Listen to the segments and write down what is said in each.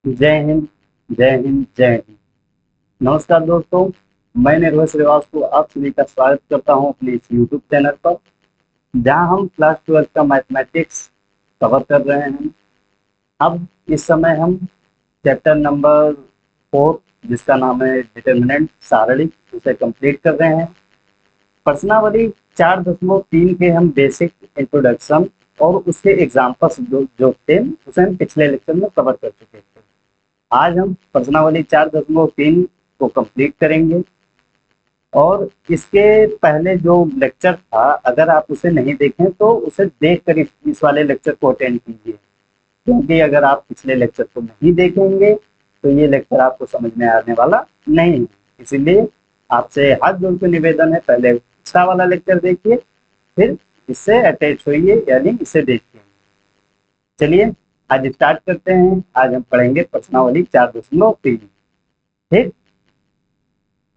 जय हिंद, जय हिंद, जय हिंद। नमस्कार दोस्तों, मैं निर्भय श्रीवास्तव आप सभी का स्वागत करता हूं अपने इस यूट्यूब चैनल पर, जहां हम क्लास 12 का मैथमेटिक्स कवर कर रहे हैं। अब इस समय हम चैप्टर नंबर 4, जिसका नाम है डिटर्मिनेंट सारणी, उसे कंप्लीट कर रहे हैं। प्रश्नावली 4.3 के हम बेसिक इंट्रोडक्शन और उसके एग्जाम्पल्स जो थे उसे हम पिछले लेक्चर में कवर कर चुके थे। आज हम प्रश्नावली 4.3 को कंप्लीट करेंगे और इसके पहले जो लेक्चर था, अगर आप उसे नहीं देखें तो उसे देख कर इस वाले लेक्चर को अटेंड कीजिए, क्योंकि अगर आप पिछले लेक्चर को नहीं देखेंगे तो ये लेक्चर आपको समझ में आने वाला नहीं है। इसीलिए आपसे हाथ जोड़ के निवेदन है, पहले पिछला वाला लेक्चर देखिए, फिर इससे अटैच होइए, यानी इसे देखिए। चलिए आज स्टार्ट करते हैं। आज हम पढ़ेंगे प्रश्नावली 4.3। ठीक,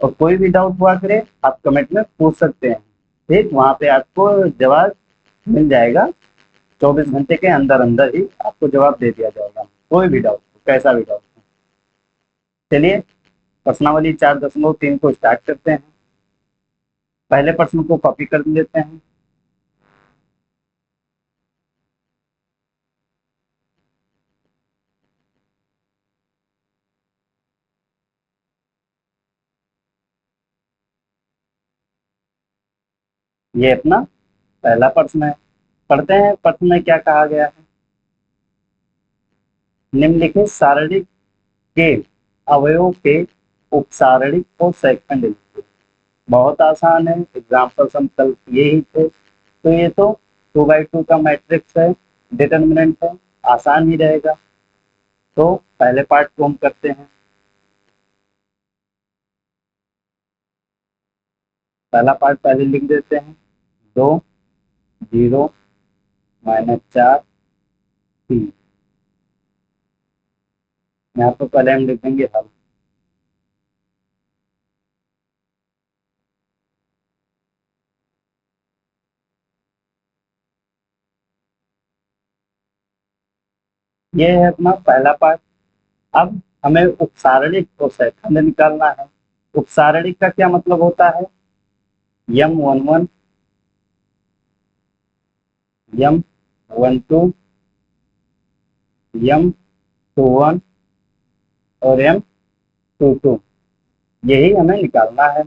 और कोई भी डाउट हुआ करे आप कमेंट में पूछ सकते हैं। ठीक, वहां पे आपको जवाब मिल जाएगा। 24 घंटे के अंदर अंदर ही आपको जवाब दे दिया जाएगा, कोई भी डाउट हो, कैसा भी डाउट हो। चलिए प्रश्नावली 4.3 को स्टार्ट करते हैं। पहले प्रश्न को कॉपी कर लेते हैं। ये अपना पहला प्रश्न है। पढ़ते हैं प्रश्न में क्या कहा गया है। निम्नलिखित सारणी के अवयवों के उपसारणिक और सेकंड लिखिए। बहुत आसान है, एग्जाम्पल हम कल यही थे। तो ये तो 2x2 का मैट्रिक्स है, डिटर्मिनेंट है, आसान ही रहेगा। तो पहले पार्ट को हम करते हैं। पहला पार्ट पहले लिख देते हैं। 2, 0, -4, 3। यहाँ पर पहले हम लिखेंगे हल। ये है अपना पहला पार्ट। अब हमें उपसारणिक और सेकंड निकालना है। उपसारणिक का क्या मतलब होता है? M11, M12, M21 और M22, यही हमें निकालना है।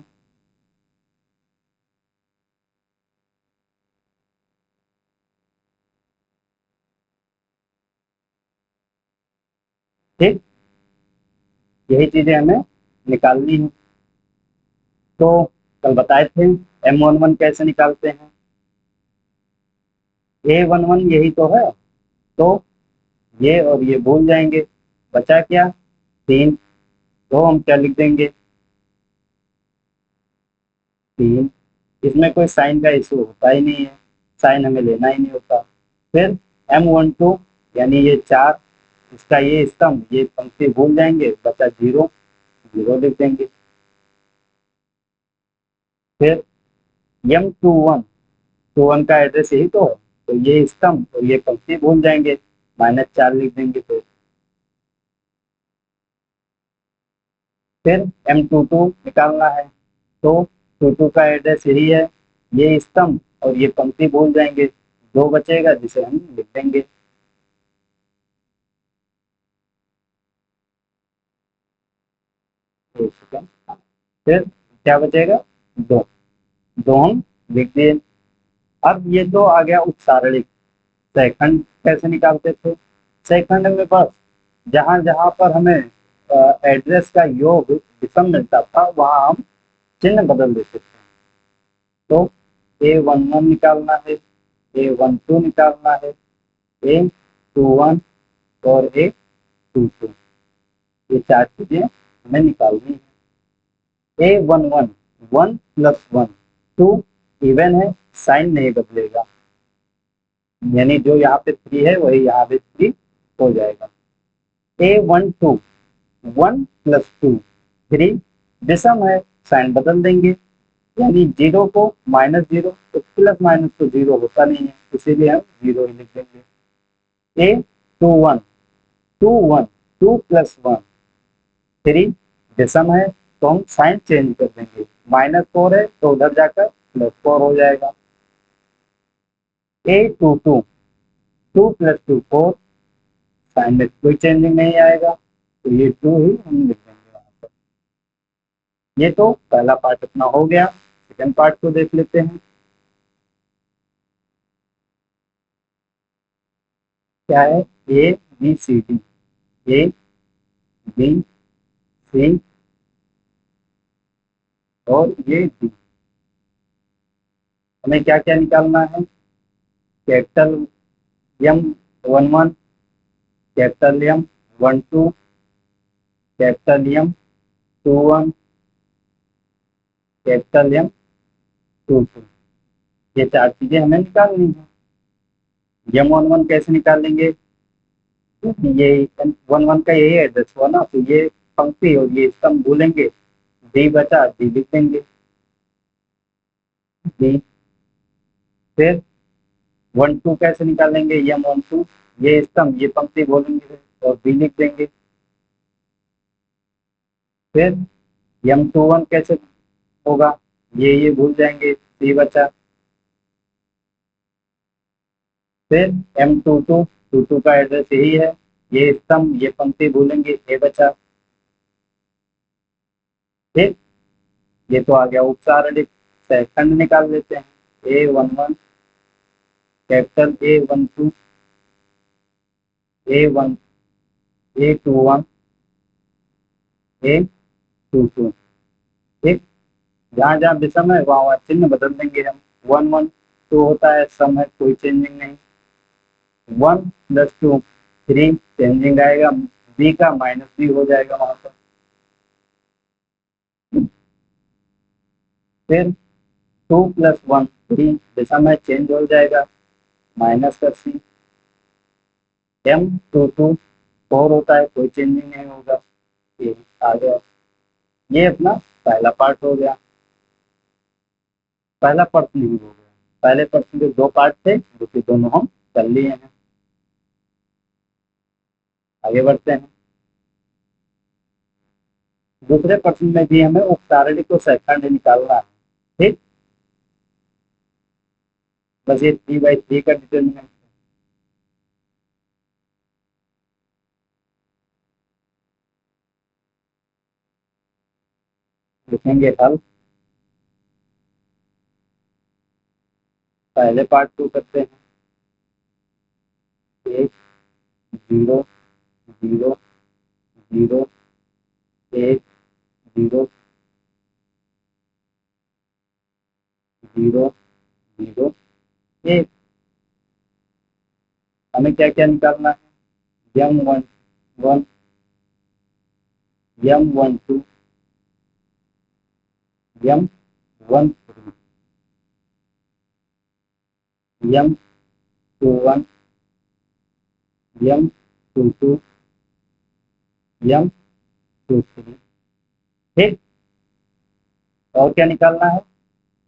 ठीक, यही चीजें हमें निकालनी है। तो कल बताए थे M11 कैसे निकालते हैं। A11 यही तो है। तो ये और ये भूल जाएंगे, बचा क्या? 3। तो हम क्या लिख देंगे? 3। इसमें कोई साइन का इशू होता ही नहीं है, साइन हमें लेना ही नहीं होता। फिर M12 यानी ये 4, इसका ये स्तंभ, ये पंक्ति भूल जाएंगे, बचा 0, 0 लिख देंगे। फिर M21, 21 का एड्रेस यही तो है, तो ये स्तंभ और ये पंक्ति भूल जाएंगे, -4 लिख देंगे। फिर M22 निकालना है, तो 22 का एड्रेस यही है, ये स्तंभ और ये पंक्ति भूल जाएंगे, 2 बचेगा जिसे हम लिख देंगे। फिर क्या बचेगा? 2, 2 हम लिख दिए। अब ये तो आ गया उपसारणिक। सेकंड कैसे निकालते थे? सेकंड में बस जहां जहां पर हमें एड्रेस का योग विषम मिलता था, वहां हम चिन्ह बदल देते थे। तो A11 निकालना है, A12 निकालना है, A21 और A22, ये 4 चीजें हमें निकालनी है। A11 1 + 1 2 इवन है, साइन नहीं बदलेगा, यानी जो यहाँ पे 3 है वही यहाँ पे 3 हो जाएगा। A12 1 + 2 3 विषम है, साइन बदल देंगे, यानी 0 को -0, तो प्लस माइनस तो 0 होता नहीं है, इसीलिए हम 0 ही लिख देंगे। A21 2 1 2+1 3 विषम है तो हम साइन चेंज कर देंगे, -4 है तो उधर जाकर +4 हो जाएगा। A22 2+2 4, साइन में कोई चेंजिंग नहीं आएगा तो ये 2 ही हम लिख देंगे वहां पर। ये तो पहला पार्ट अपना हो गया। सेकंड पार्ट को देख लेते हैं। क्या है? ABCD, ABC और ये D। हमें क्या क्या निकालना है? Capital M11, capital M12, capital M21, capital M22। ये चार चीजें हमें निकालनी है। M11 कैसे निकालेंगे? ये M11 का यही एड्रेस हुआ ना, तो ये पंक्ति और ये स्तंभ भूलेंगे, D बचा, D लिख देंगे D। फिर 12 कैसे निकालेंगे? M12 ये स्तंभ ये पंक्ति बोलेंगे और B लिख देंगे। फिर M21 कैसे होगा? ये भूल जाएंगे, C बचा। फिर M22 का एड्रेस यही है, ये स्तंभ ये पंक्ति भूलेंगे, A बचा। फिर ये तो आ गया उपसारणिक, खंड निकाल लेते हैं। A11, capital A12, A1, A21, A22। ठीक, जहाँ जहाँ विषम है वहाँ वहाँ चिन्ह बदल देंगे हम। 1 1 2 होता है, सम है, कोई चेंजिंग नहीं। 1+2 3 चेंजिंग आएगा, B का -B हो जाएगा वहां पर। फिर 2+1 3 विषम है, चेंज हो जाएगा, माइनस का C। M22 4 होता है, कोई चेंजिंग नहीं होगा, ये आ गया। ये अपना पहला पार्ट हो गया। पहला प्रश्न नहीं हो गया, पहले प्रश्न के दो पार्ट थे जो कि दोनों हम कर लिए हैं। आगे बढ़ते हैं। दूसरे प्रश्न में भी हमें उपसारणिक को सेकंड निकालना है। ठीक, बस ये 3/3 का डिटर्मिनेंट लिखेंगे हल। पहले पार्ट को करते हैं। 1 0 0 0 1 0 0 0 1। हमें क्या क्या निकालना है? M11, M12, M13, M21, M22, M23। ठीक, और क्या निकालना है?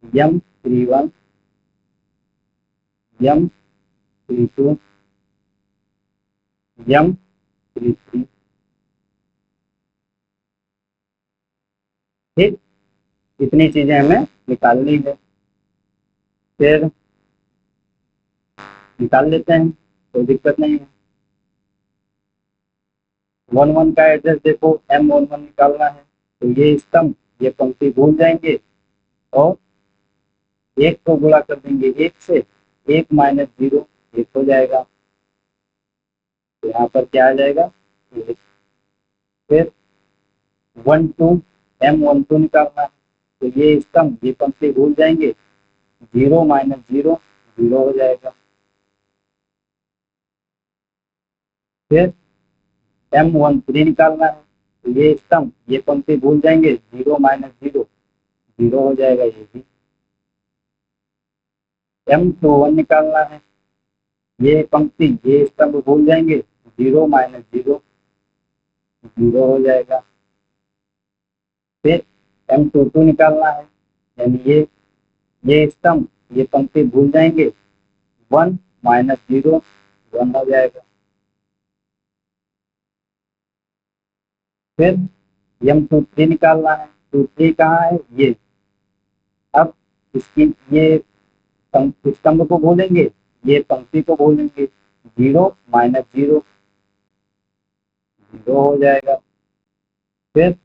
M31, M32, M33। ठीक, इतनी चीजें हमें निकालनी है। फिर निकाल लेते हैं, कोई दिक्कत नहीं है। 1 1 का एड्रेस देखो, M11 निकालना है तो ये स्तंभ ये पंक्ति भूल जाएंगे और एक को गुणा कर देंगे एक से, 1 - 0 1 हो जाएगा, तो यहाँ पर क्या आ जाएगा? 1। फिर 12 M12 निकालना है तो ये स्तंभ ये पंक्ति भूल जाएंगे, 0 - 0 0 हो जाएगा। फिर M13 निकालना है तो ये स्तंभ ये पंक्ति भूल जाएंगे, 0 - 0 0 हो जाएगा ये भी। M21 निकालना है, ये पंक्ति ये स्तंभ भूल जाएंगे, 0 - 0 0 हो जाएगा। फिर M22 निकालना है, यानी ये स्तंभ ये पंक्ति भूल जाएंगे, 1 - 0 1 हो जाएगा। फिर M23 निकालना है। 23 कहाँ है? ये। अब इसकी ये इस स्तंभ को बोलेंगे, ये पंक्ति को बोलेंगे, 0 माइनस 0 0 हो जाएगा। फिर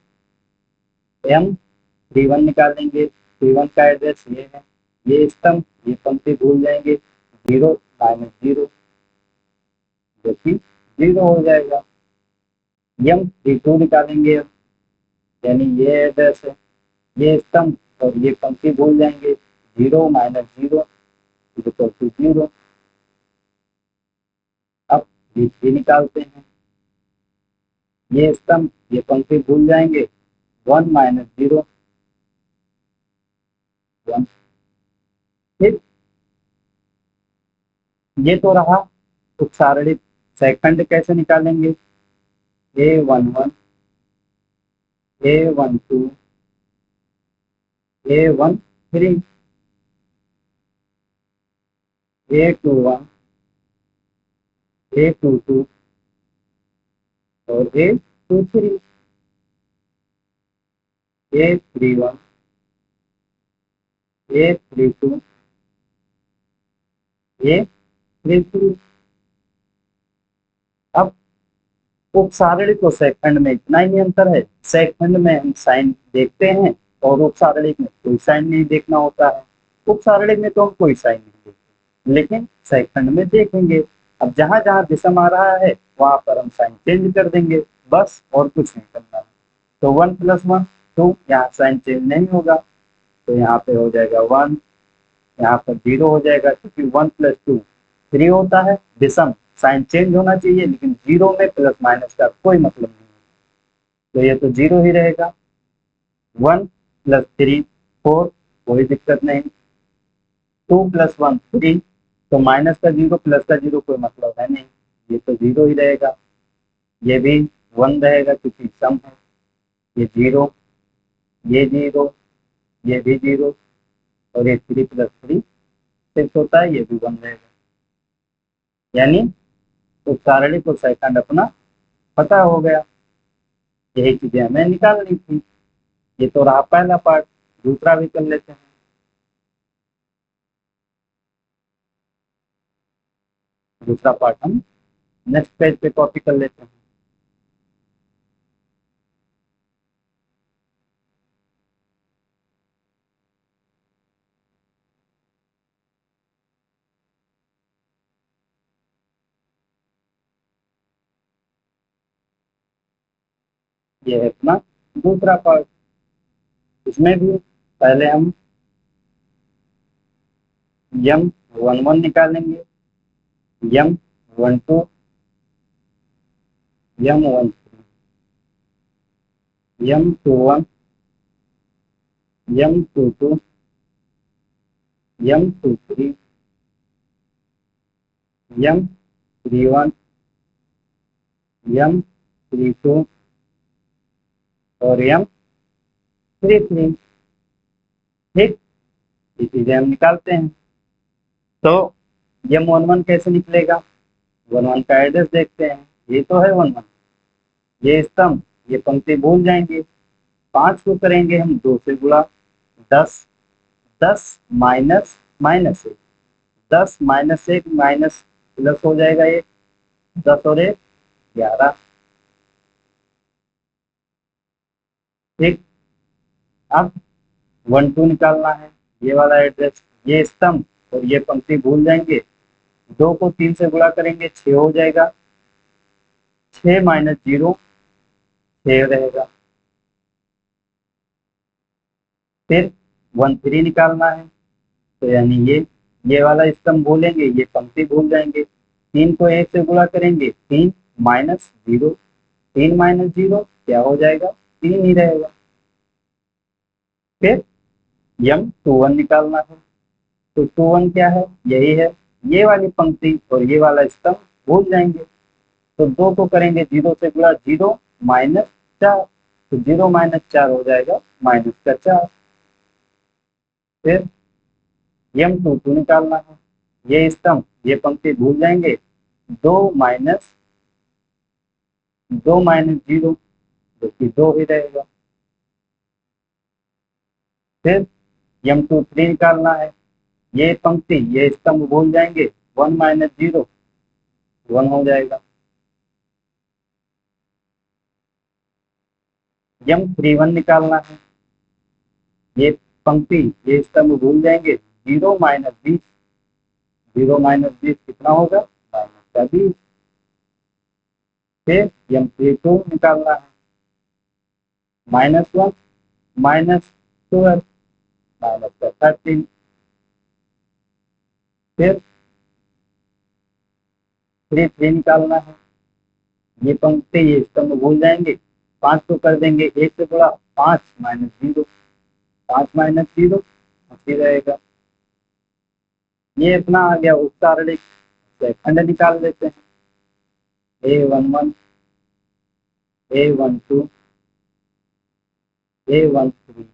M31 निकालेंगे। 31 का एड्रेस ये है, ये स्तंभ ये पंक्ति भूल जाएंगे, 0 माइनस 0 जो कि 0 हो जाएगा। M32 निकालेंगे, यानी ये एड्रेस है, ये स्तंभ और ये पंक्ति भूल जाएंगे, 0 माइनस 0 इक्वल टू 0। अब B3 निकालते हैं, ये स्तंभ ये पंक्ति भूल जाएंगे, 1 माइनस 0 1। फिर ये तो रहा उपसारणित। सेकंड कैसे निकालेंगे? A11 A12 A13 A21 A22 और A23 A31 A32 A33। अब उपसारणी तो सेकंड में इतना ही अंतर है, सेकंड में हम साइन देखते हैं और उपसारणी में कोई साइन नहीं देखना होता है। उपसारणी में तो हम कोई साइन नहीं देखते, लेकिन सेकंड में देखेंगे। अब जहां जहां विषम आ रहा है वहां पर हम साइन चेंज कर देंगे, बस और कुछ नहीं करना है। तो 1 प्लस 1 2, यहाँ साइन चेंज नहीं होगा, तो यहाँ पे हो जाएगा 1, यहाँ पर 0 हो जाएगा, क्योंकि 1 प्लस 2 3 होता है। विषम साइन चेंज होना चाहिए, लेकिन 0 में प्लस माइनस का कोई मतलब नहीं, तो ये तो 0 ही रहेगा। 1 प्लस 3 4, कोई दिक्कत नहीं। 2 प्लस 1 3, तो माइनस का 0 प्लस का 0 कोई मतलब है नहीं, ये तो 0 ही रहेगा। ये भी 1 रहेगा क्योंकि सम है। ये 0 ये 0 ये भी 0 और ये 3 प्लस 3 6 होता है, ये भी 1 रहेगा। यानी उपसारणी को सेकंड अपना पता हो गया। यही चीजें हमें निकालनी थी। ये तो रहा पहला पार्ट, दूसरा भी कर लेते हैं। दूसरा पार्ट हम नेक्स्ट पेज पे कॉपी कर लेते हैं। ये है अपना दूसरा पार्ट। इसमें भी पहले हम M11 निकालेंगे, M12 M13 M21 M22 M23 M31 M32 और M33। ठीक, ये चीजें हम निकालते हैं। तो M11 कैसे निकलेगा? 11 का एड्रेस देखते हैं, ये तो है 11, ये स्तंभ ये पंक्ति भूल जाएंगे। 5 को करेंगे हम 2 से गुणा, 10 10 minus minus 1, 10 minus 1 minus plus हो जाएगा 1, 10 और 1 11। ठीक, अब 12 निकालना है, ये वाला एड्रेस ये स्तंभ और ये पंक्ति भूल जाएंगे। 2 को 3 से गुणा करेंगे 6 हो जाएगा, 6 माइनस 0 6 रहेगा। फिर 13 निकालना है, तो यानी ये वाला स्तंभ भूलेंगे, ये पंक्ति भूल जाएंगे। 3 को 1 से गुणा करेंगे 3 माइनस 0, 3 माइनस 0 क्या हो जाएगा? 3 ही रहेगा। फिर M21 निकालना है, तो 21 क्या है? यही है, ये वाली पंक्ति और ये वाला स्तंभ भूल जाएंगे। तो 2 को करेंगे 0 से गुणा, 0 माइनस 4, तो 0 माइनस 4 हो जाएगा माइनस का 4। फिर M22 निकालना है, ये स्तंभ ये पंक्ति भूल जाएंगे। 2 माइनस 0 जो कि 2 ही रहेगा। फिर M23 निकालना है। ये पंक्ति ये स्तंभ भूल जाएंगे, 1 माइनस 0 1 हो जाएगा। M31 निकालना है। ये पंक्ति ये स्तंभ भूल जाएंगे, 0 माइनस 20 0 माइनस 20 कितना होगा, -20। फिर M32 निकालना है। -1 -12 -13। फिर 3 निकालना है। ये पंक्ति ये स्तंभ भूल जाएंगे, 5 को कर देंगे 1 से बड़ा, 5 माइनस 0 5 माइनस 0 ऐसे रहेगा। ये अपना आ गया उत्तारणिक खंड निकाल लेते हैं। A11 A12 A13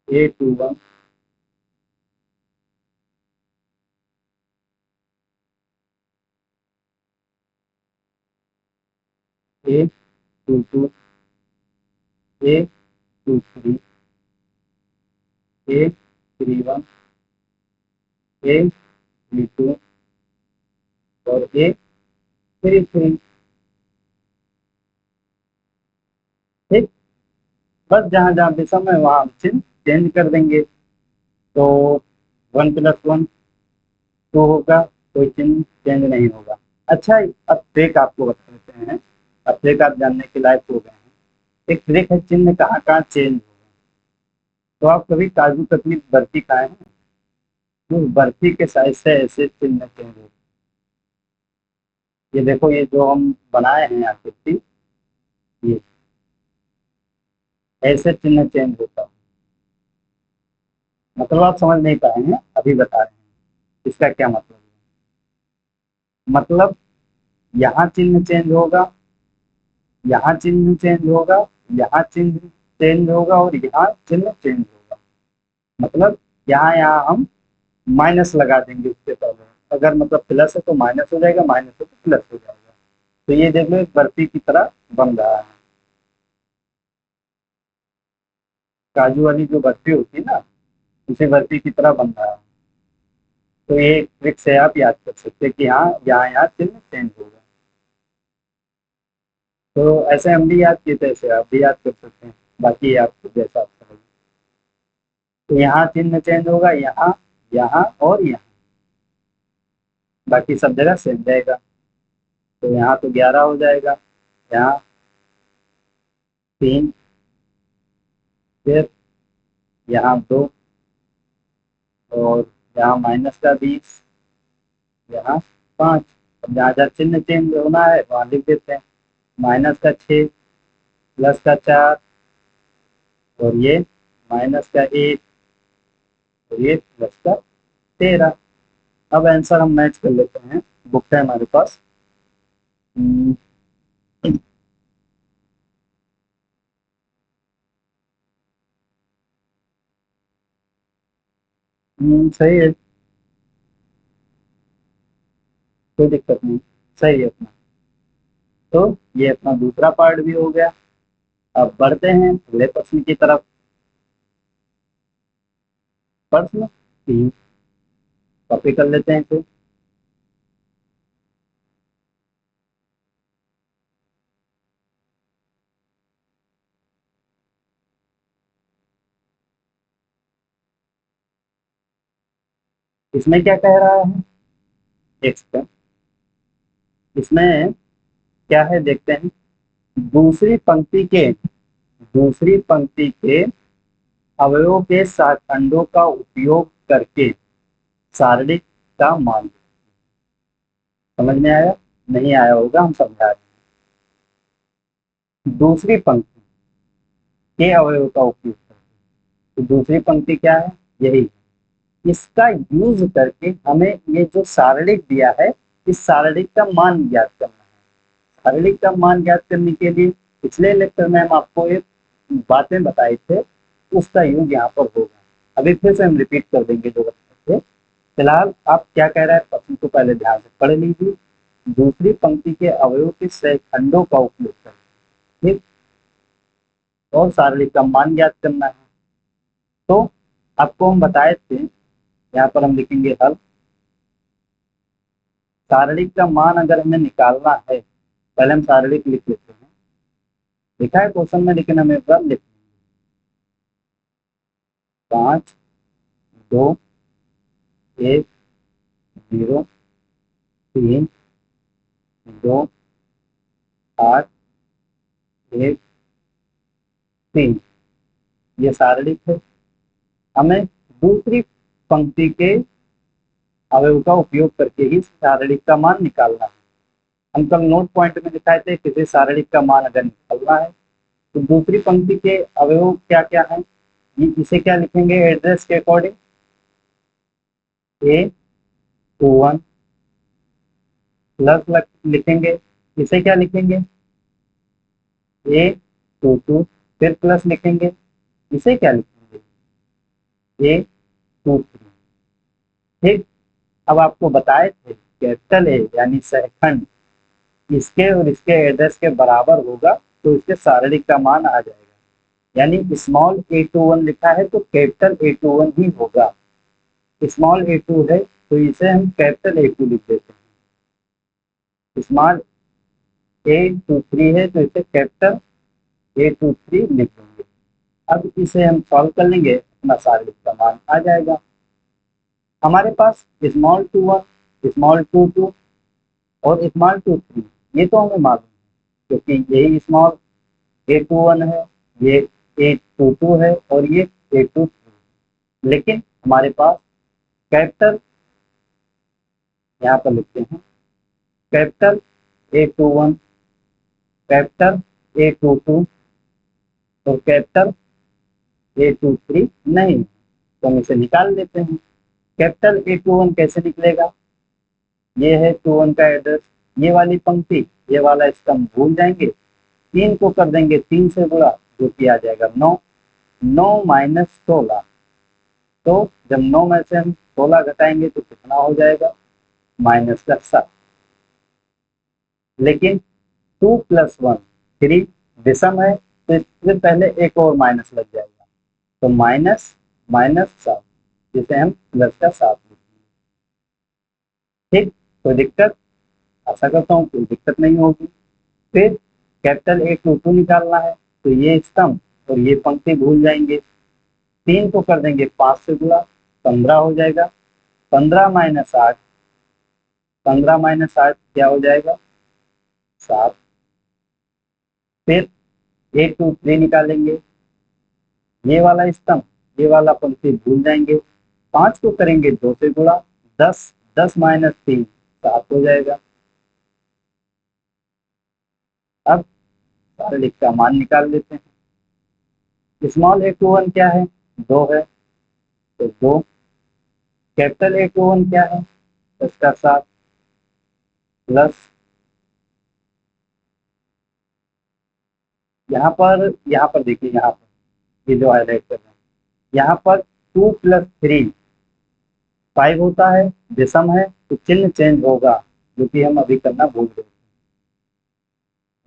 A21 A22 A23 A31 A32 और A33। ठीक, बस जहाँ जहाँ विषम है वहाँ हम चिन्ह चेंज कर देंगे। तो 1 + 1 2 होगा, कोई चिन्ह चेंज नहीं होगा। अच्छा, अब ट्रिक आपको बता देते हैं। अब ट्रिक आप जानने के लायक हो गए हैं। एक ट्रिक है, चिन्ह कहाँ कहाँ चेंज होगा। तो आप कभी काजू कतली बर्फी खाए हैं, तो उस बर्फी के साइज से ऐसे चिन्ह चेंज होगा। ये देखो, ये जो हम बनाए हैं आकृति, ये ऐसे चिन्ह चेंज होता है। मतलब आप समझ नहीं पाए हैं, अभी बता रहे हैं इसका क्या मतलब है। मतलब यहाँ चिन्ह चेंज होगा, यहाँ चिन्ह चेंज होगा, यहाँ चिन्ह चेंज होगा और यहाँ चिन्ह चेंज होगा। मतलब यहाँ यहाँ हम माइनस लगा देंगे उसके पहले। अगर मतलब प्लस है तो माइनस हो जाएगा, माइनस है तो प्लस हो जाएगा। तो ये देख लो एक बर्फी की तरह बन रहा है। काजू वाली जो बर्फी होती है ना, उसी बर्फी की तरह बन रहा है। तो ये एक ट्रिक से आप याद कर सकते हैं कि हाँ यहाँ यहाँ चिन्ह चेंज होगा। तो ऐसे हम भी याद किए थे, ऐसे आप भी याद कर सकते हैं। बाकी आपको जैसा आप समझ। तो यहाँ चिन्ह चेंज होगा, यहाँ यहाँ और यहाँ, बाकी सब जगह सेम रहेगा। तो यहाँ तो 11 हो जाएगा, यहाँ 3, फिर यहाँ 2 और यहाँ -20, यहाँ 5। अब जहाँ जहाँ चिन्ह चेंज होना है वहाँ लिख देते हैं। -6 +4 और ये -1 और ये +13। अब आंसर हम मैच कर लेते हैं। बुक है हमारे पास। हम्म, सही है, कोई दिक्कत नहीं, सही है अपना। तो ये अपना दूसरा पार्ट भी हो गया। अब बढ़ते हैं अगले प्रश्न की तरफ। प्रश्न 3 कॉपी कर लेते हैं इसे। इसमें क्या कह रहा है, एक्स पे। इसमें क्या है देखते हैं। दूसरी पंक्ति के अवयवों के खंडों का उपयोग करके सारणी का मान। समझ में आया, नहीं आया होगा हम समझा रहे हैं। दूसरी पंक्ति के अवयव का उपयोग करके, तो दूसरी पंक्ति क्या है, यही। इसका यूज करके हमें ये जो सारणिक दिया है, इस सारणिक का मान ज्ञात करना है। सारणिक का मान ज्ञात करने के लिए पिछले लेक्चर में हम आपको एक बातें बताए थे, उसका यूज यहाँ पर होगा। अभी फिर से हम रिपीट कर देंगे जो बच्चे थे। फिलहाल आप क्या कह रहा है प्रश्न इसको पहले ध्यान से पढ़ लीजिए। दूसरी पंक्ति के अवयव के सहखंडों का उपयोग करें, ठीक, और सारणिक का मान ज्ञात करना है। तो आपको हम बताए थे, यहाँ पर हम लिखेंगे हल। सारणिक का मान अगर हमें निकालना है, पहले हम सारणिक लिख लेते हैं, लिखा है क्वेश्चन में, लेकिन हमें एक बार लिख 5 2 1 0 3 2 8 1 3, ये सारणिक है। हमें दूसरी पंक्ति के अवयव का उपयोग करके ही सारणिक का मान निकालना है। हम कल नोट पॉइंट में दिखाए थे, किसी सारणिक का मान अगर निकालना है तो दूसरी पंक्ति के अवयव क्या क्या है, इसे क्या लिखेंगे एड्रेस के अकॉर्डिंग, A21 प्लस लिखेंगे, इसे क्या लिखेंगे A22, फिर प्लस लिखेंगे, इसे क्या लिखेंगे A23, ठीक। अब आपको बताए थे कैपिटल ए यानी सहखंड इसके और इसके एड्रेस के बराबर होगा तो इसके सारणिक का मान आ जाएगा। यानी स्मॉल A21 लिखा है तो कैपिटल A21 ही होगा, स्मॉल A2 है तो इसे हम कैपिटल A2 लिख देते हैं, स्मॉल A23 है तो इसे कैपिटल A23 लिख देंगे। अब इसे हम सॉल्व कर लेंगे, अपना सारणिक का मान आ जाएगा। हमारे पास स्मॉल 21, स्मॉल 22 और स्मॉल 23, ये तो हमें मालूम है क्योंकि यही स्मॉल A21 है, ये A22 है और ये A23, लेकिन हमारे पास कैपिटल, यहाँ पर लिखते हैं कैपिटल A21, कैपिटल A22 और कैपिटल A23 नहीं, तो हम इसे निकाल देते हैं। कैपिटल A21 कैसे निकलेगा, ये है 21 का एड्रेस, ये वाली पंक्ति ये वाला स्तंभ भूल जाएंगे, 3 को कर देंगे 3 से गुणा, जो कि आ जाएगा 9, 9 माइनस 16, तो जब 9 में से हम 16 घटाएंगे तो कितना हो जाएगा -7। लेकिन 2 + 1 3 विषम है तो इससे पहले एक और माइनस लग जाएगा, तो -7, जिसे हम प्लस का 7 लिखेंगे, ठीक। कोई दिक्कत, आशा करता हूँ कोई दिक्कत नहीं होगी। फिर कैपिटल A22 निकालना है तो ये स्तंभ और ये पंक्ति भूल जाएंगे, 3 को कर देंगे 5 से गुणा, 15 हो जाएगा, 15 माइनस 8, 15 माइनस 8 क्या हो जाएगा 7। फिर A23 निकालेंगे, ये वाला स्तंभ ये वाला पंक्ति भूल जाएंगे, 5 को करेंगे 2 से गुणा, 10, 10 माइनस 3 7 हो जाएगा। अब सारणिक का मान निकाल लेते हैं। स्मॉल A21 क्या है 2 है तो 2, कैपिटल A21 क्या है 10 का 7 प्लस, यहाँ पर देखिए, यहाँ पर ये जो हाईलाइट कर रहे हैं, यहाँ पर 2 + 3 5 होता है, विषम है तो चिन्ह चेंज होगा, जो कि हम अभी करना भूल गए।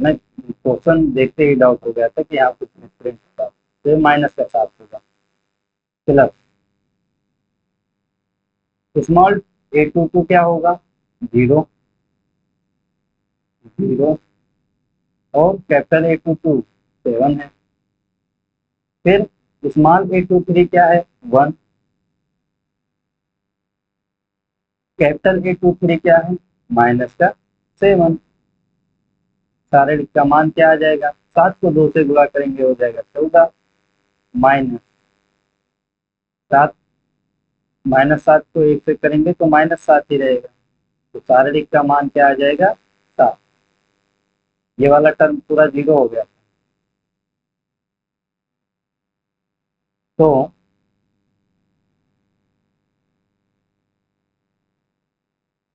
मैं क्वेश्चन देखते ही डाउट हो गया था कि यहाँ कुछ डिफरेंट होगा, तो ये माइनस का 7 होगा प्लस, स्मॉल A22 क्या होगा 0 0 और कैपिटल A22 7 है। फिर स्मॉल A23 क्या है 1, कैपिटल A23 क्या है -7। सारणिक का मान क्या आ जाएगा, 7 को 2 से गुणा करेंगे हो जाएगा 14, -7, -7 को 1 से करेंगे तो -7 ही रहेगा, तो सारणिक का मान क्या आ जाएगा 7। ये वाला टर्म पूरा 0 हो गया, तो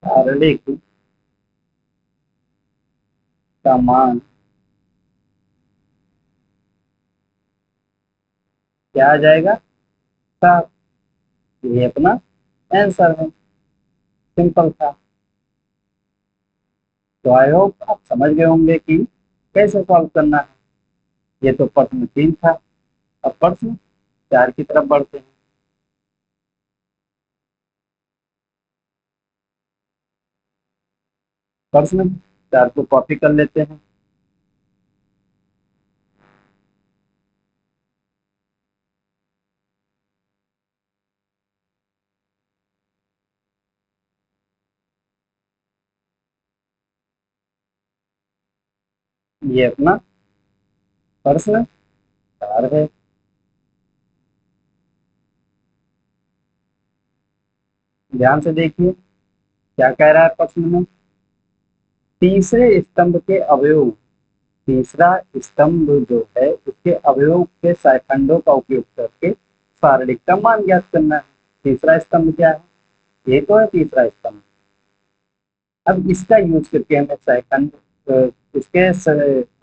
सारणिक का मान क्या आ जाएगा 7। ये अपना आंसर है, सिंपल था। तो आई होप आप समझ गए होंगे कि कैसे सॉल्व करना है। ये तो प्रश्न 3 था। अब प्रश्न 4 की तरफ बढ़ते हैं। प्रश्न 4 को कॉपी कर लेते हैं। ये अपना प्रश्न 4 है। ध्यान से देखिए क्या कह रहा है प्रश्न में। तीसरे स्तंभ के अवयव, तीसरा स्तंभ जो है उसके अवयव के शाखंडों का उपयोग करके शारीरिक का मान ज्ञात करना है। तीसरा स्तंभ क्या है? ये तो है तीसरा स्तंभ। अब इसका यूज करके हमें शाखंड, इसके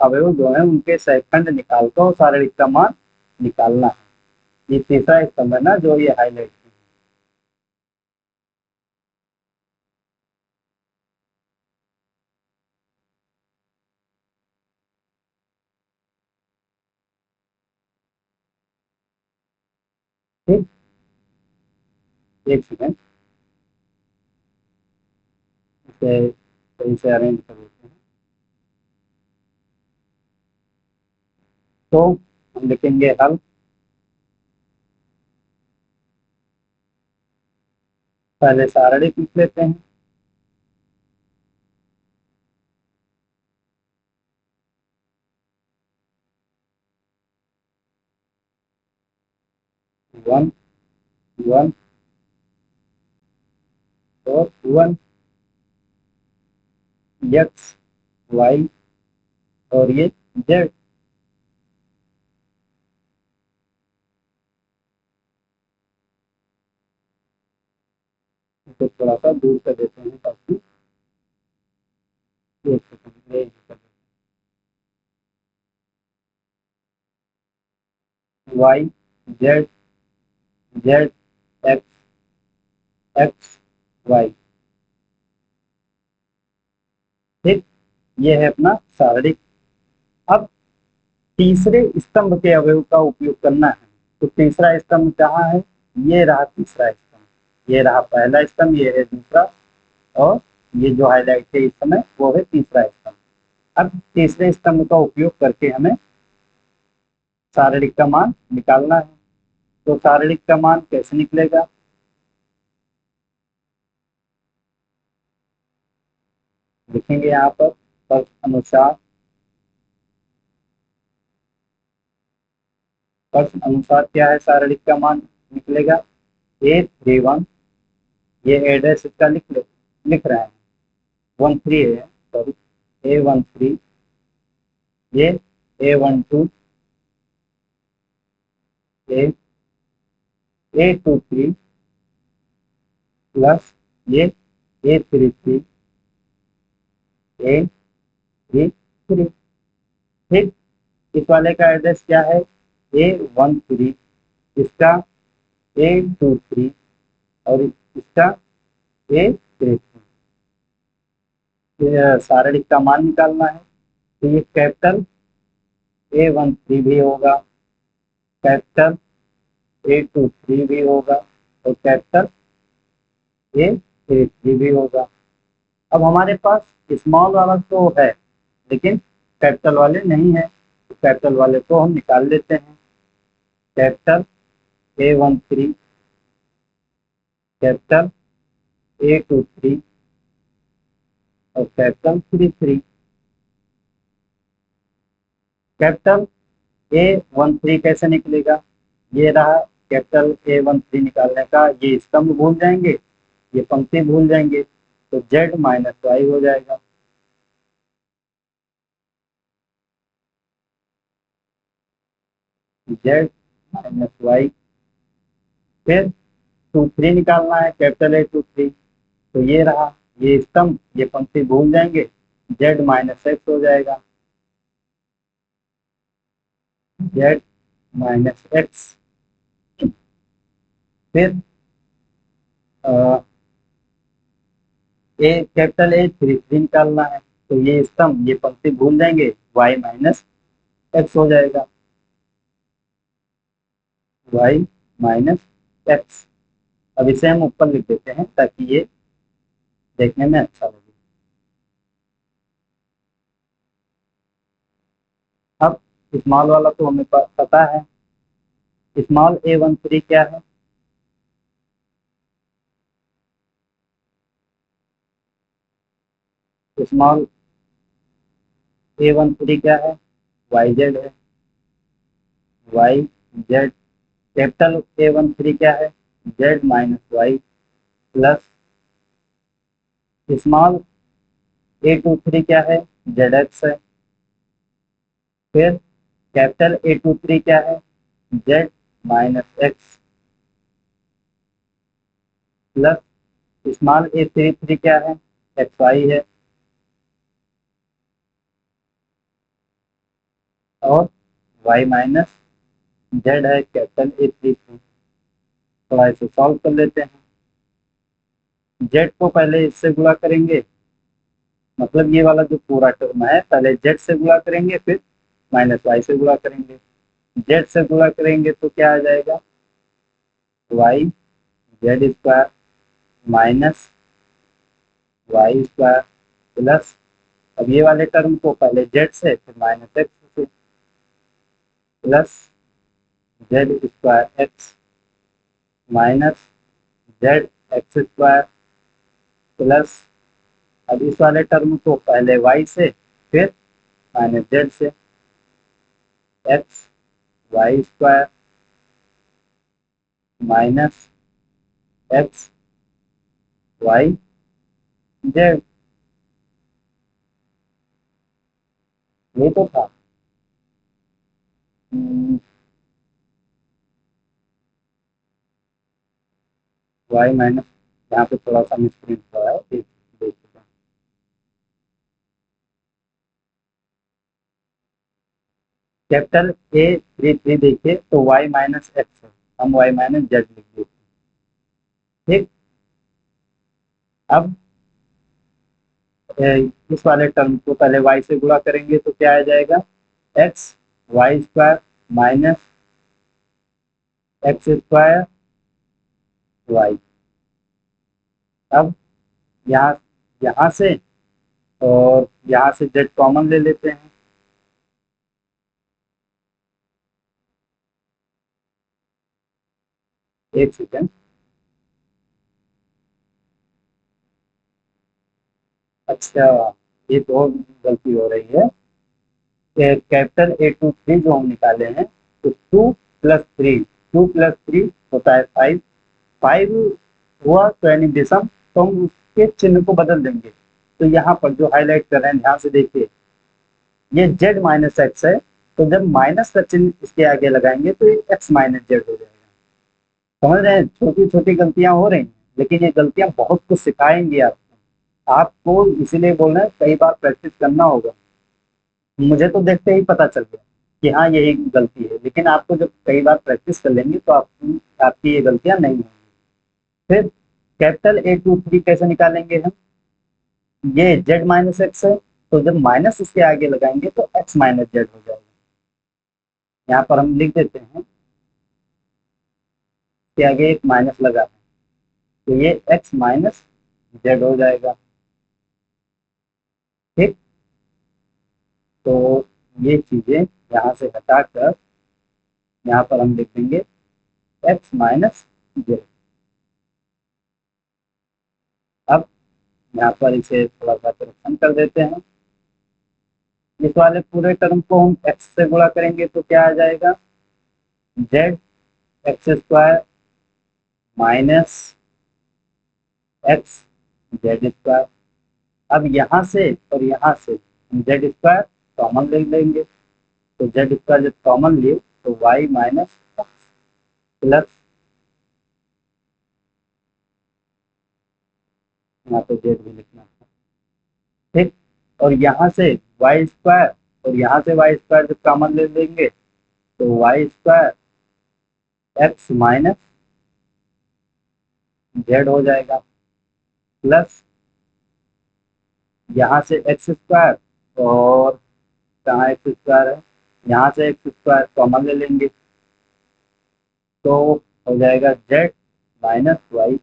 अवयव जो है उनके शाखंड निकाल कर शारीरिक का मान निकालना है। ये तीसरा स्तंभ है ना जो ये हाईलाइट है। ठीक, एक सेकेंड, इसे सही से अरेंज कर लेते हैं। तो हम लिखेंगे हल। पहले सारणी लिख लेते हैं। 1 1 और 1 एक्स वाई और ये जेड। इसे थोड़ा सा दूर कर देते हैं ताकि एक सेकंड में Y Z Z X X Y. ठीक, ये है अपना शारीरिक। अब तीसरे स्तंभ के अवयव का उपयोग करना है। तो तीसरा स्तंभ कहाँ है? ये रहा तीसरा स्तंभ, ये रहा पहला स्तंभ, ये है दूसरा, और ये जो हाईलाइट है इस समय वो है तीसरा स्तंभ। अब तीसरे स्तंभ का उपयोग करके हमें शारीरिक का मान निकालना है। तो शारीरिक का मान कैसे निकलेगा? लिखेंगे यहाँ पर प्रश्न अनुसार। प्रश्न अनुसार क्या है शारीरिक का मान निकलेगा? A31, ये एड्रेस इसका लिख रहे हैं। 13 है, सॉरी, A13, ये A12, ए A23 प्लस ये A33, A33। ठीक, इस वाले का एड्रेस क्या है? A13, इसका A23 और इसका A33। शारीरिक का मान निकालना है। तो ये कैपिटल A13 भी होगा, कैपिटल A23 भी होगा और कैपिटल A33 भी होगा। अब हमारे पास स्मॉल वाला तो है लेकिन कैपिटल वाले नहीं है, तो कैपिटल वाले को हम निकाल लेते हैं। कैपिटल A13, कैपिटल A23 और कैपिटल 33। कैपिटल A13 कैसे निकलेगा? ये रहा कैपिटल A13 निकालने का, ये स्तंभ भूल जाएंगे, ये पंक्ति भूल जाएंगे, तो Z माइनस वाई हो जाएगा। Z minus Y. फिर 23 निकालना है, कैपिटल A23, तो ये रहा, ये स्तंभ ये पंक्ति भूल जाएंगे, Z माइनस एक्स हो जाएगा। Z minus x. फिर ए कैपिटल A33 निकालना है, तो ये स्तंभ, ये पंक्ति भूल जाएंगे, y माइनस एक्स हो जाएगा, y माइनस एक्स। अब इसे हम ऊपर लिख देते हैं ताकि ये देखने में अच्छा लगे। अब स्मॉल वाला तो हमें पता है, स्मॉल a13 क्या है? स्मॉल a13 क्या है? वाई जेड है, वाई जेड। कैपिटल a13 क्या है? Z minus Y plus small a23 क्या है? जेड एक्स है। फिर कैपिटल a23 क्या है? Z minus x plus small a33 क्या है? एक्स वाई है। और वाई माइनस जेड है कैपिटल A33। थोड़ा इसे सॉल्व कर लेते हैं। जेड को पहले इससे गुणा करेंगे, मतलब ये वाला जो पूरा टर्म है पहले जेड से गुणा करेंगे, फिर माइनस वाई से गुणा करेंगे। जेड से गुणा करेंगे तो क्या आ जाएगा? Y Z square minus Y square plus, अब ये वाले टर्म को पहले जेड से फिर माइनस एक्स से plus Z square X minus Z X square plus, अब इस वाले टर्म को पहले वाई से फिर माइनस जेड से, X Y square minus X Y Z. ये तो था। वाई माइनस, यहाँ पे थोड़ा सा मिसप्रिंट हुआ है, देख देख लीजिए। कैपिटल A33 देखिए तो वाई माइनस एक्स है, हम वाई माइनस जेड लिख देते हैं। ठीक। अब इस वाले टर्म को पहले वाई से गुणा करेंगे तो क्या आ जाएगा? X Y square minus X square Y. अब यहाँ यहाँ से और यहाँ से जेड कॉमन ले लेते हैं। एक सेकेंड। अच्छा, ये तो गलती हो रही है। कैपिटल A23 जो हम निकाले हैं, तो 2 + 3, 2 + 3 होता है 5। 5 हुआ तो यानी विषम, तो हम उसके चिन्ह को बदल देंगे। तो यहाँ पर जो हाईलाइट कर रहे हैं ध्यान से देखिए, ये जेड माइनस एक्स है, तो जब माइनस का चिन्ह इसके आगे लगाएंगे तो ये एक्स माइनस जेड हो जाएगा। समझ रहे हैं? छोटी छोटी गलतियां हो रही हैं, लेकिन ये गलतियां बहुत कुछ सिखाएंगी आपको इसीलिए बोल रहे हैं कई बार प्रैक्टिस करना होगा। मुझे तो देखते ही पता चल गया कि हाँ यही गलती है, लेकिन आपको जब कई बार प्रैक्टिस कर लेंगे तो आपकी ये गलतियां नहीं होंगी। फिर कैपिटल A23 कैसे निकालेंगे हम? ये जेड माइनस एक्स है, तो जब माइनस इसके आगे लगाएंगे तो एक्स माइनस जेड हो जाएगा। यहाँ पर हम लिख देते हैं कि आगे एक माइनस लगा है, तो ये एक्स माइनस जेड हो जाएगा। ठीक। तो ये चीजें यहाँ से हटाकर यहाँ पर हम लिख देंगे एक्स माइनस जेड। अब यहाँ पर इसे थोड़ा सा करेक्शन कर देते हैं। इस वाले पूरे टर्म को हम एक्स से गुणा करेंगे तो क्या आ जाएगा? Z X square minus x Z square. अब यहाँ से और यहाँ से हम जेड स्क्वायर कॉमन ले लेंगे, तो जेड स्क्वायर जब कॉमन लिए तो वाई माइनस प्लस, यहाँ पे जेड भी लिखना है। ठीक। और यहाँ से वाई स्क्वायर और यहाँ से वाई स्क्वायर जब कॉमन ले लेंगे तो Y square X minus Z हो जाएगा प्लस यहाँ से एक्स स्क्वायर, और कहाँ एक्स स्क्वायर है, यहाँ से एक्स स्क्वायर कॉमन ले लेंगे, तो हो जाएगा जेड माइनस वाई।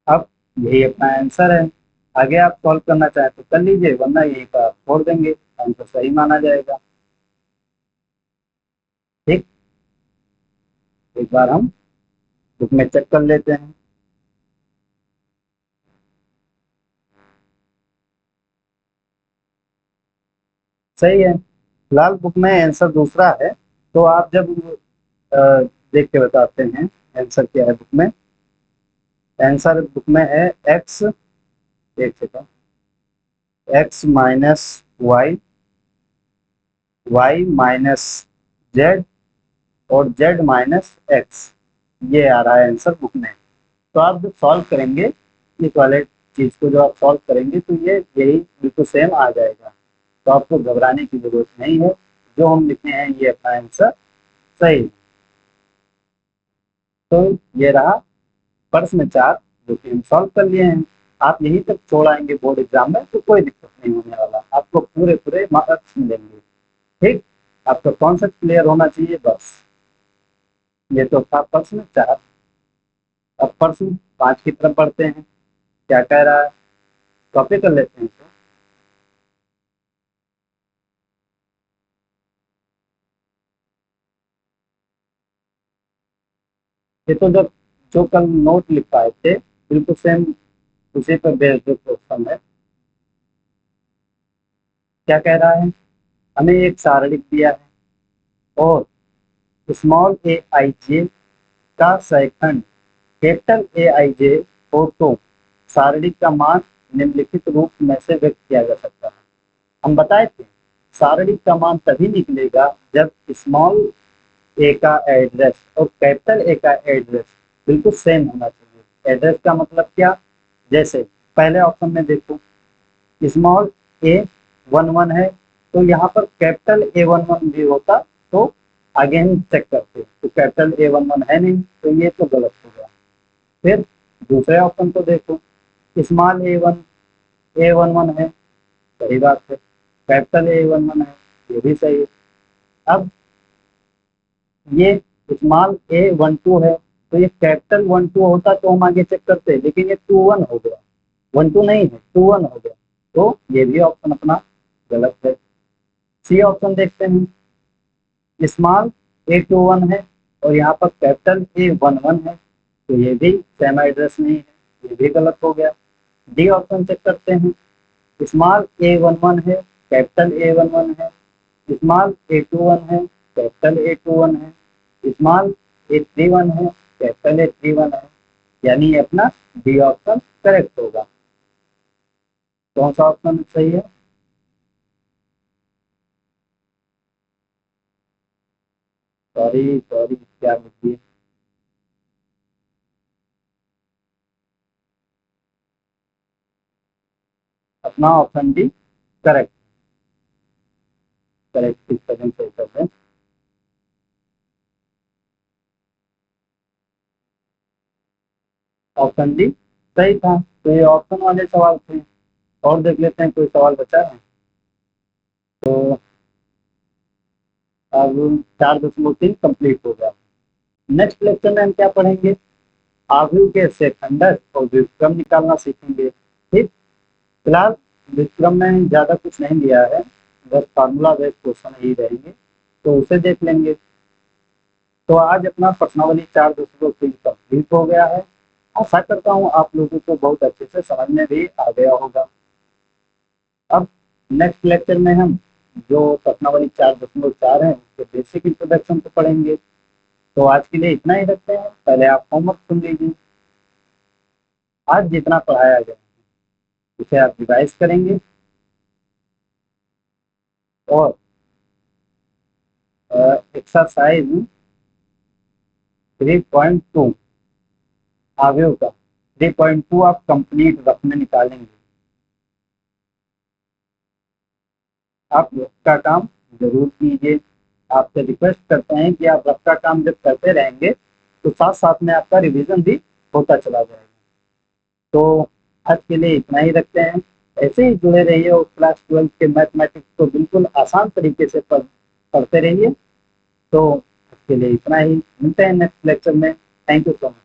अब यही अपना आंसर है। आगे आप सॉल्व करना चाहें तो कर लीजिए, वरना यहीं पर आप छोड़ देंगे, आंसर सही माना जाएगा। ठीक, एक बार हम बुक में चेक कर लेते हैं। सही है, फिलहाल बुक में आंसर दूसरा है, तो आप जब अ, देख के बताते हैं आंसर क्या है बुक में। आंसर बुक में है एक्स, एक second, X minus Y, Y minus Z, और जेड माइनस एक्स, ये आ रहा है आंसर बुक में। तो आप जब सॉल्व करेंगे इस वाले चीज को, जो आप सॉल्व करेंगे तो ये यही बिल्कुल सेम आ जाएगा, तो आपको घबराने की जरूरत नहीं है। जो हम लिखे हैं ये अपना आंसर सही है। तो ये रहा प्रश्न 4, जो कि हम सॉल्व कर लिए हैं। आप यहीं तक छोड़ आएंगे बोर्ड एग्जाम में तो कोई दिक्कत नहीं होने वाला, आपको पूरे पूरे मार्क्स मिलेंगे। ठीक, आपका कॉन्सेप्ट क्लियर होना चाहिए बस। ये तो था प्रश्न 4। अब प्रश्न 5 की तरफ बढ़ते हैं, क्या कह रहा है, कॉपी कर लेते हैं तो। ये तो जब जो कल नोट लिख पाए थे बिल्कुल सेम उसी पर बेस्ड जो क्वेश्चन है। क्या कह रहा है, हमें एक सारणी दिया है और स्मॉल ए आई जे का सेकंड कैपिटल ए आई जे हो तो सारणी का मान निम्नलिखित रूप में से व्यक्त किया जा सकता है। हम बताए थे सारणी का मान तभी निकलेगा जब स्मॉल ए का एड्रेस और कैपिटल ए का एड्रेस बिल्कुल सेम होना चाहिए। एड्रेस का मतलब क्या, जैसे पहले ऑप्शन में देखो, स्मॉल ए 11 है, तो यहाँ पर कैपिटल A11 भी होता तो आगे हम चेक करते, तो कैपिटल A11 है नहीं, तो ये तो गलत हो गया। फिर दूसरे ऑप्शन को देखो, स्मॉल A11 है, सही बात है, कैपिटल A11 है, ये भी सही है। अब ये स्मॉल A12 है, तो ये कैपिटल 12 होता तो हम आगे चेक करते, लेकिन ये 21 हो गया, 12 नहीं है 21 हो गया, तो ये भी ऑप्शन अपना गलत है। सी ऑप्शन देखते हैं, स्मॉल A21 है और यहाँ पर कैपिटल A11 है, तो ये भी सेम एड्रेस नहीं है, ये भी गलत हो गया। डी ऑप्शन चेक करते हैं, स्मॉल A11 है, कैपिटल A11 है, स्मॉल A21 है, कैपिटल A21 है, स्मॉल A31 है, कैपिटल A31 है, यानी ये अपना डी ऑप्शन करेक्ट होगा। कौन सा ऑप्शन सही है, सॉरी सॉरी क्या लिखिए, अपना option D correct, correct 6 second सही कर दें। ऑप्शन डी सही था, तो ये ऑप्शन वाले सवाल थे। और देख लेते हैं कोई सवाल बचा है तो। अब 4.3 कंप्लीट हो गया। नेक्स्ट लेक्चर में हम क्या पढ़ेंगे, आव्यूह के सेकंडर और व्युत्क्रम निकालना सीखेंगे। ठीक, फिलहाल व्युत्क्रम में ज्यादा कुछ नहीं दिया है, बस फार्मूला बेस्ड क्वेश्चन ही रहेंगे, तो उसे देख लेंगे। तो आज अपना प्रश्नावली 4.3 कंप्लीट हो गया है। आशा करता हूँ आप लोगों को बहुत अच्छे से समझ में भी आ गया होगा। अब नेक्स्ट लेक्चर में हम जो प्रश्नावली 4.4 है उसके बेसिक इंट्रोडक्शन को पढ़ेंगे। तो आज के लिए इतना ही रखते हैं, पहले आप होमवर्क सुन लीजिए। आज जितना पढ़ाया गया उसे आप रिवाइज करेंगे, और एक्सरसाइज 3.2 आगे का 3.2 आप कंप्लीट रफ में निकालेंगे। आप रफ का काम जरूर कीजिए, आपसे रिक्वेस्ट करते हैं कि आप रफ का काम जब करते रहेंगे तो साथ साथ में आपका रिवीजन भी होता चला जाएगा। तो आज के लिए इतना ही रखते हैं। ऐसे ही जुड़े रहिए और क्लास 12 के मैथमेटिक्स को बिल्कुल आसान तरीके से पढ़ते रहिए। तो आज के लिए इतना ही, मिलते हैं नेक्स्ट लेक्चर में। Thank you so much.